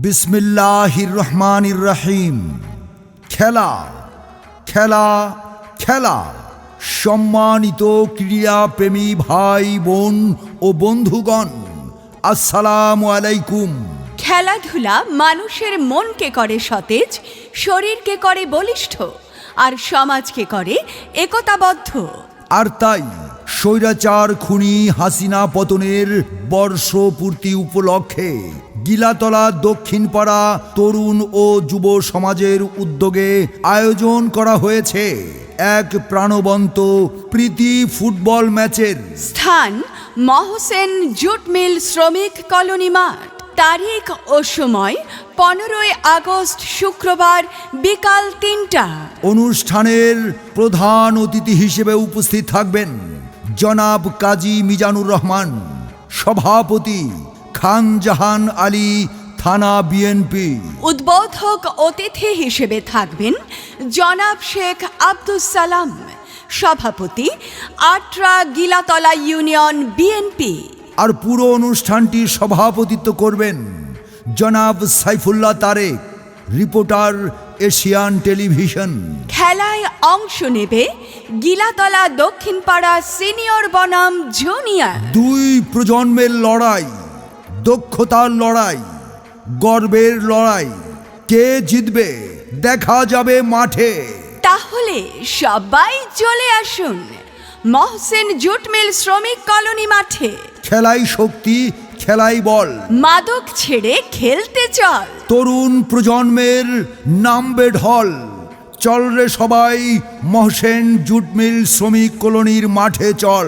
বিসমিল্লাহির রহমানির রহিম। খেলা খেলা খেলা। সম্মানিত ক্রীড়াপ্রেমী ভাই বোন ও বন্ধুগণ, আসসালামু আলাইকুম। খেলাধুলা মানুষের মনকে করে সতেজ, শরীরকে করে বলিষ্ঠ, আর সমাজকে করে একতাবদ্ধ। আর তাই স্বৈরাচার খুনি হাসিনা পতনের বর্ষপূর্তি উপলক্ষে গিলাতলা দক্ষিণপাড়া তরুণ ও যুব সমাজের উদ্যোগে আয়োজন করা হয়েছে এক প্রাণবন্ত প্রীতি ফুটবল ম্যাচের। স্থান মহসেন জুট মিল শ্রমিক কলোনি মাঠ। তারিখ ও সময় 15ই আগস্ট শুক্রবার বিকাল 3টা। অনুষ্ঠানের প্রধান অতিথি হিসেবে উপস্থিত থাকবেন জনাব কাজী মিজানুর রহমান, সভাপতি খান জাহান আলী, থানা বিএনপি। উদ্বোধক অতিথি হিসেবে থাকবেন জনাব শেখ আব্দুস সালাম, সভাপতি আটরা গিলাতলা ইউনিয়ন বিএনপি। আর পুরো অনুষ্ঠানটির সভাপতিত্ব করবেন জনাব Saifullah Tarek, reporter Asian Television. খেলায় অংশ নেবে গিলাতলা দক্ষিণপাড়া সিনিয়র বনাম জুনিয়র। দুই প্রজন্মের লড়াই, দক্ষতার লড়াই, গর্বের লড়াই। কে জিতবে দেখা যাবে মাঠে। তাহলে সবাই চলে আসুন মহসেন জুট মিল শ্রমিক কলোনি মাঠে। খেলাই শক্তি, খেলাই বল। মাদক ছেড়ে খেলতে চল। তরুণ প্রজন্মের নামবে ঢল। চল রে সবাই, মহসেন জুট মিল শ্রমিক কলোনির মাঠে চল।